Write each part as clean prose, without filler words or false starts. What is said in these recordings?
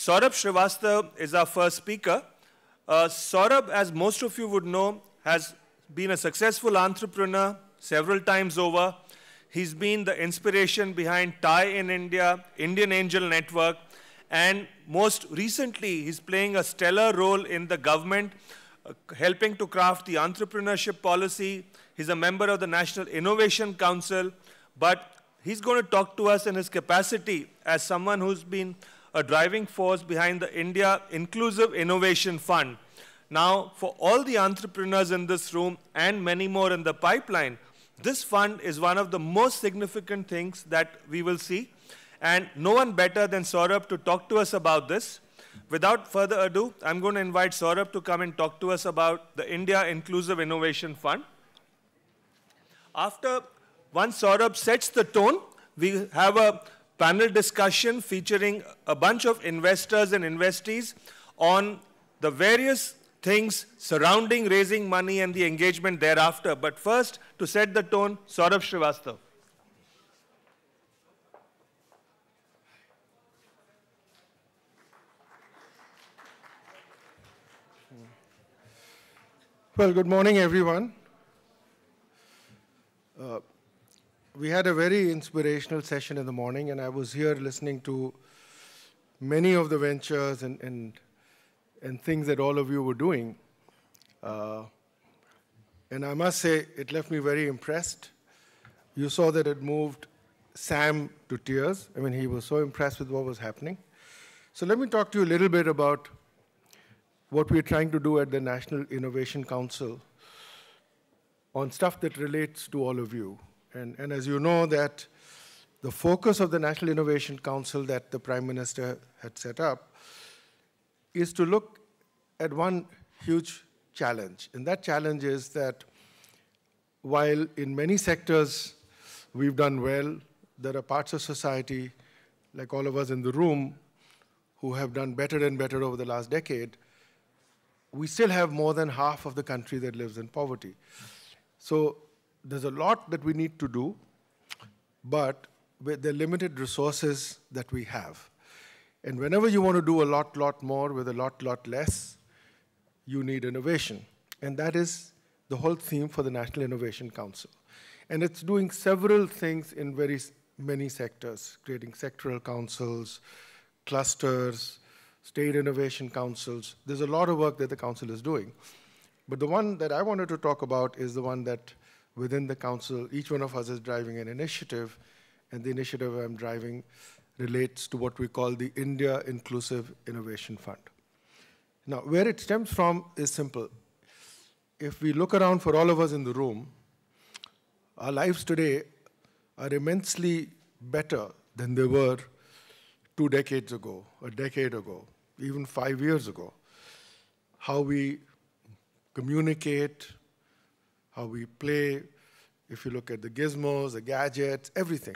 Saurabh Srivastava is our first speaker. Saurabh, as most of you would know, has been a successful entrepreneur several times over. He's been the inspiration behind TIE in India, Indian Angel Network, and most recently, he's playing a stellar role in the government, helping to craft the entrepreneurship policy. He's a member of the National Innovation Council, but he's going to talk to us in his capacity as someone who's been a driving force behind the India Inclusive Innovation Fund. Now, for all the entrepreneurs in this room and many more in the pipeline, this fund is one of the most significant things that we will see. And no one better than Saurabh to talk to us about this. Without further ado, I'm going to invite Saurabh to come and talk to us about the India Inclusive Innovation Fund. Once Saurabh sets the tone, we have a panel discussion featuring a bunch of investors and investees on the various things surrounding raising money and the engagement thereafter. But first, to set the tone, Saurabh Srivastava. Well, good morning, everyone. We had a very inspirational session in the morning, and I was here listening to many of the ventures and things that all of you were doing. And I must say, it left me very impressed. You saw that it moved Sam to tears. I mean, he was so impressed with what was happening. So let me talk to you a little bit about what we're trying to do at the National Innovation Council on stuff that relates to all of you. And as you know, that the focus of the National Innovation Council that the Prime Minister had set up is to look at one huge challenge. And that challenge is that while in many sectors we've done well, there are parts of society, like all of us in the room, who have done better and better over the last decade. We still have more than half of the country that lives in poverty. So there's a lot that we need to do, but with the limited resources that we have. And whenever you want to do a lot more with a lot less, you need innovation. And that is the whole theme for the National Innovation Council. And it's doing several things in very many sectors, creating sectoral councils, clusters, state innovation councils. There's a lot of work that the council is doing. But the one that I wanted to talk about is the one that within the council, each one of us is driving an initiative, and the initiative I'm driving relates to what we call the India Inclusive Innovation Fund. Now, where it stems from is simple. If we look around for all of us in the room, our lives today are immensely better than they were 2 decades ago, a decade ago, even 5 years ago. How we communicate, how we play, if you look at the gizmos, the gadgets, everything,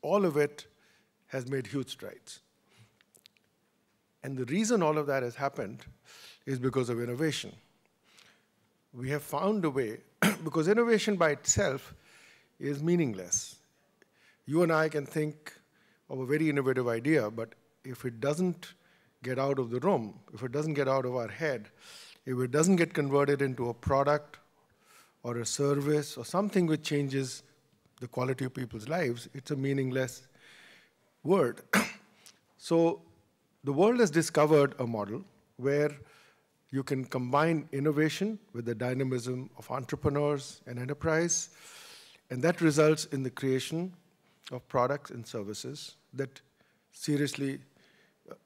all of it has made huge strides. And the reason all of that has happened is because of innovation. We have found a way, because innovation by itself is meaningless. You and I can think of a very innovative idea, but if it doesn't get out of the room, if it doesn't get out of our head, if it doesn't get converted into a product or a service or something which changes the quality of people's lives, it's a meaningless word. So the world has discovered a model where you can combine innovation with the dynamism of entrepreneurs and enterprise, and that results in the creation of products and services that seriously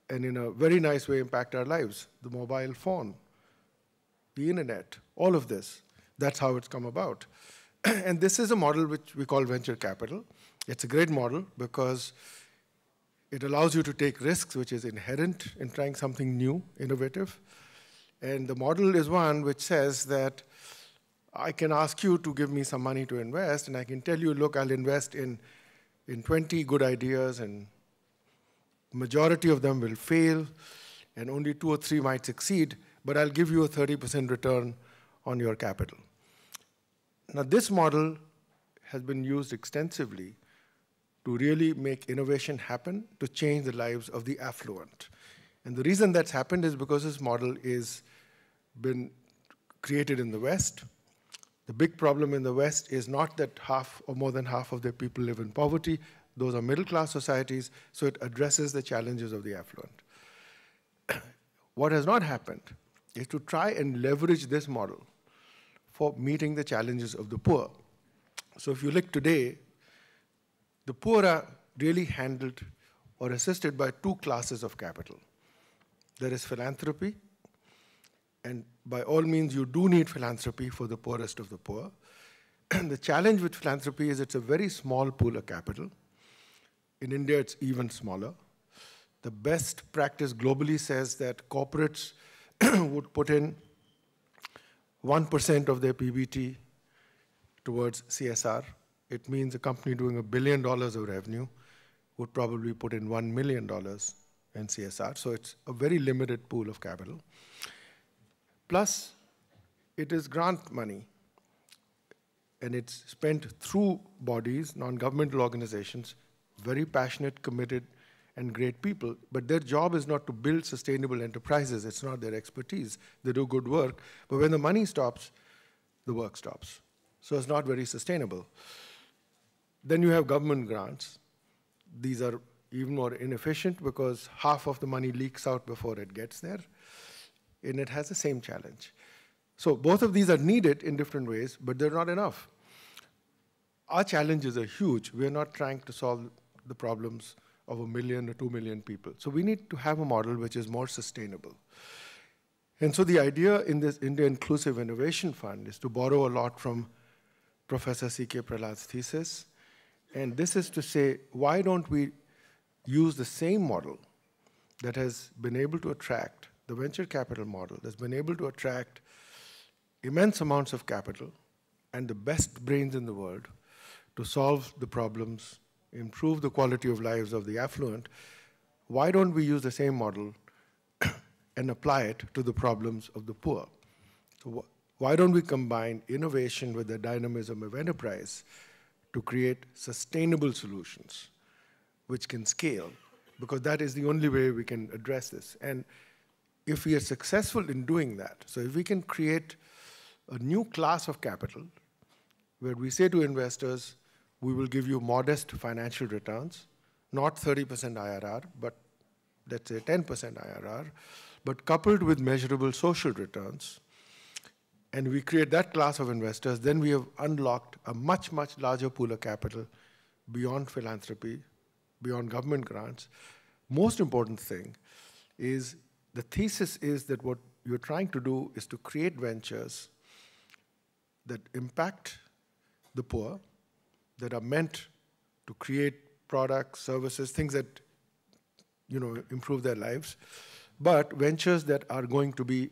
and in a very nice way impact our lives. The mobile phone, the internet, all of this, that's how it's come about. And this is a model which we call venture capital. It's a great model because it allows you to take risks, which is inherent in trying something new, innovative. And the model is one which says that I can ask you to give me some money to invest, and I can tell you, look, I'll invest in 20 good ideas, and majority of them will fail, and only 2 or 3 might succeed, but I'll give you a 30% return on your capital. Now, this model has been used extensively to really make innovation happen, to change the lives of the affluent. And the reason that's happened is because this model is been created in the West. The big problem in the West is not that half or more than half of their people live in poverty. Those are middle-class societies, so it addresses the challenges of the affluent. What has not happened is to try and leverage this model for meeting the challenges of the poor. So if you look today, the poor are really handled or assisted by two classes of capital. There is philanthropy, and by all means, you do need philanthropy for the poorest of the poor. The challenge with philanthropy is it's a very small pool of capital. In India, it's even smaller. The best practice globally says that corporates would put in 1% of their PBT towards CSR. It means a company doing $1 billion of revenue would probably put in $1 million in CSR. So it's a very limited pool of capital. Plus, it is grant money, and it's spent through bodies, non-governmental organizations, very passionate, committed, and great people. But their job is not to build sustainable enterprises. It's not their expertise. They do good work. But when the money stops, the work stops. So it's not very sustainable. Then you have government grants. These are even more inefficient because half of the money leaks out before it gets there. And it has the same challenge. So both of these are needed in different ways, but they're not enough. Our challenges are huge. We're not trying to solve the problems of 1 million or 2 million people. So we need to have a model which is more sustainable. And so the idea in this India Inclusive Innovation Fund is to borrow a lot from Professor C.K. Prahlad's thesis. And this is to say, why don't we use the same model that has been able to attract, the venture capital model, that's been able to attract immense amounts of capital and the best brains in the world to solve the problems, improve the quality of lives of the affluent. Why don't we use the same model and apply it to the problems of the poor? So why don't we combine innovation with the dynamism of enterprise to create sustainable solutions which can scale? Because that is the only way we can address this. And if we are successful in doing that, so if we can create a new class of capital where we say to investors, we will give you modest financial returns, not 30% IRR, but let's say 10% IRR, but coupled with measurable social returns, and we create that class of investors, then we have unlocked a much, much larger pool of capital beyond philanthropy, beyond government grants. Most important thing is the thesis is that what you're trying to do is to create ventures that impact the poor, that are meant to create products, services, things that improve their lives, but ventures that are going to be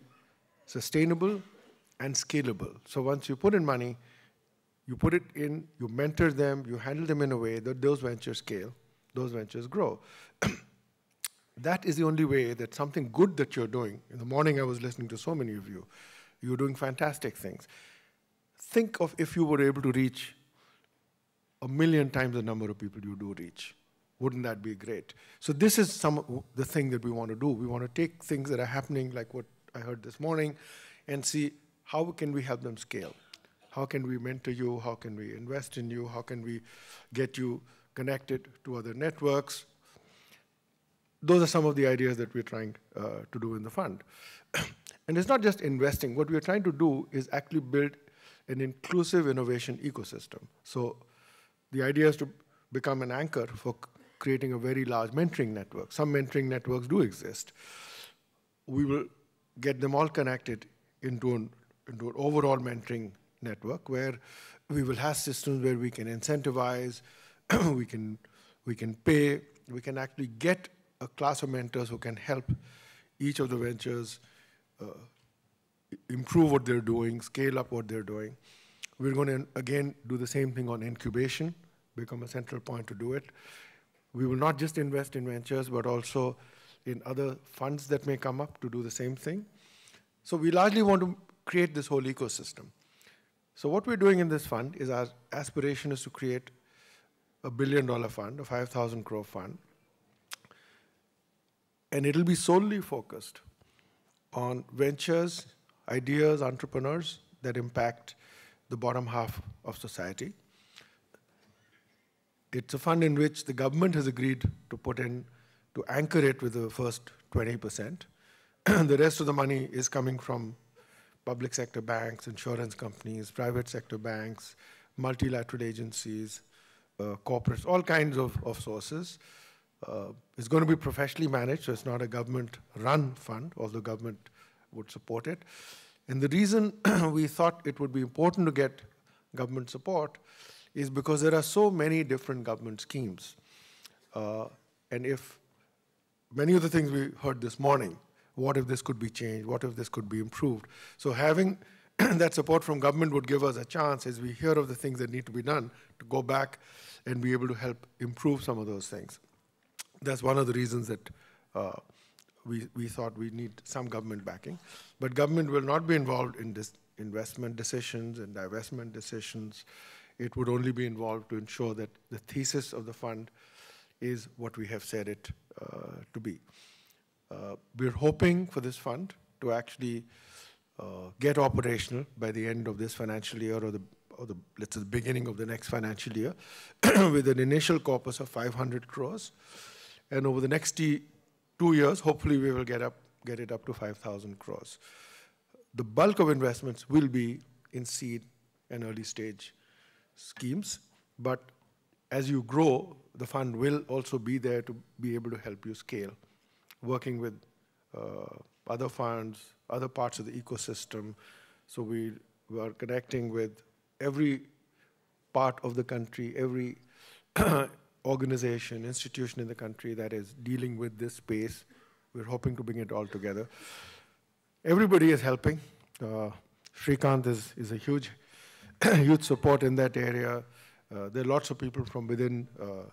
sustainable and scalable. So once you put in money, you put it in, you mentor them, you handle them in a way that those ventures scale, those ventures grow. That is the only way that something good that you're doing. In the morning, I was listening to so many of you. You're doing fantastic things. Think of if you were able to reach 1 million times the number of people you do reach. Wouldn't that be great? So this is the thing that we want to do. We want to take things that are happening, like what I heard this morning, and see how can we help them scale? How can we mentor you? How can we invest in you? How can we get you connected to other networks? Those are some of the ideas that we're trying to do in the fund. And it's not just investing. What we're trying to do is actually build an inclusive innovation ecosystem. So the idea is to become an anchor for creating a very large mentoring network. Some mentoring networks do exist. We will get them all connected into an overall mentoring network where we will have systems where we can incentivize, we can pay, we can actually get a class of mentors who can help each of the ventures improve what they're doing, scale up what they're doing. We're going to, again, do the same thing on incubation, become a central point to do it. We will not just invest in ventures, but also in other funds that may come up to do the same thing. So we largely want to create this whole ecosystem. So what we're doing in this fund is our aspiration is to create a $1 billion fund, a 5,000 crore fund. And it'll be solely focused on ventures, ideas, entrepreneurs that impact the bottom half of society. It's a fund in which the government has agreed to put in, to anchor it with the first 20%. The rest of the money is coming from public sector banks, insurance companies, private sector banks, multilateral agencies, corporates, all kinds of sources. It's going to be professionally managed, so it's not a government-run fund, although government would support it. And the reason we thought it would be important to get government support is because there are so many different government schemes. And if many of the things we heard this morning, what if this could be changed? What if this could be improved? So having that support from government would give us a chance, as we hear of the things that need to be done, to go back and be able to help improve some of those things. That's one of the reasons that we thought we need some government backing. But government will not be involved in this investment decisions and divestment decisions. It would only be involved to ensure that the thesis of the fund is what we have said it to be. We're hoping for this fund to actually get operational by the end of this financial year, or let's say the beginning of the next financial year, with an initial corpus of 500 crores. And over the next 2 years, hopefully we will get it up to 5,000 crores. The bulk of investments will be in seed and early stage schemes, but as you grow, the fund will also be there to be able to help you scale, working with other funds, other parts of the ecosystem. So we are connecting with every part of the country, every organization, institution in the country that is dealing with this space. We're hoping to bring it all together. Everybody is helping. Srikanth is a huge support in that area. There are lots of people from within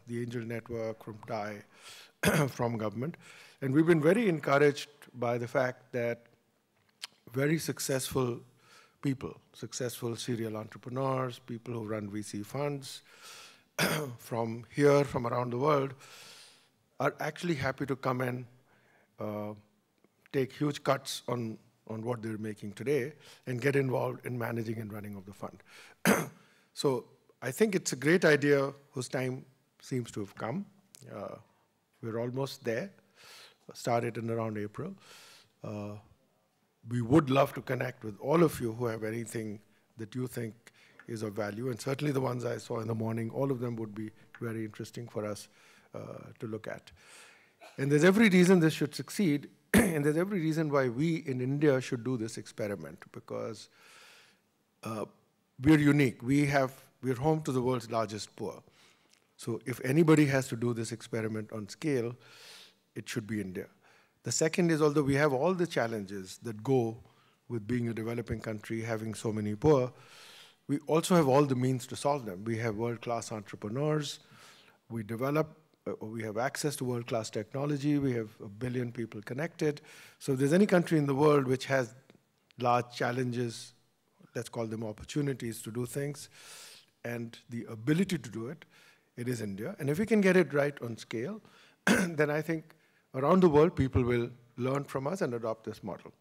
the Angel Network, from TIE, from government. And we've been very encouraged by the fact that very successful people, successful serial entrepreneurs, people who run VC funds, from here, from around the world, are actually happy to come and take huge cuts on what they're making today and get involved in managing and running of the fund. So I think it's a great idea whose time seems to have come. We're almost there. Started in around April. We would love to connect with all of you who have anything that you think is of value, and certainly the ones I saw in the morning, all of them would be very interesting for us to look at. And there's every reason this should succeed, and there's every reason why we in India should do this experiment, because we're unique. We're home to the world's largest poor. So if anybody has to do this experiment on scale, it should be India. The second is, although we have all the challenges that go with being a developing country, having so many poor, we also have all the means to solve them. We have world-class entrepreneurs. We have access to world-class technology. We have 1 billion people connected. So if there's any country in the world which has large challenges, let's call them opportunities to do things, and the ability to do it, it is India. And if we can get it right on scale, then I think around the world, people will learn from us and adopt this model.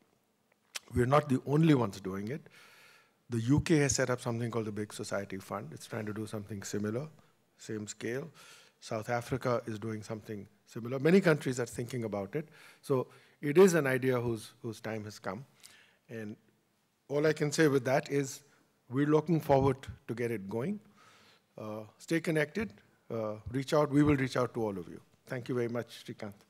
We're not the only ones doing it. The UK has set up something called the Big Society Fund. It's trying to do something similar, same scale. South Africa is doing something similar. Many countries are thinking about it. So it is an idea whose time has come. And all I can say with that is we're looking forward to get it going. Stay connected, reach out. We will reach out to all of you. Thank you very much, Srikanth.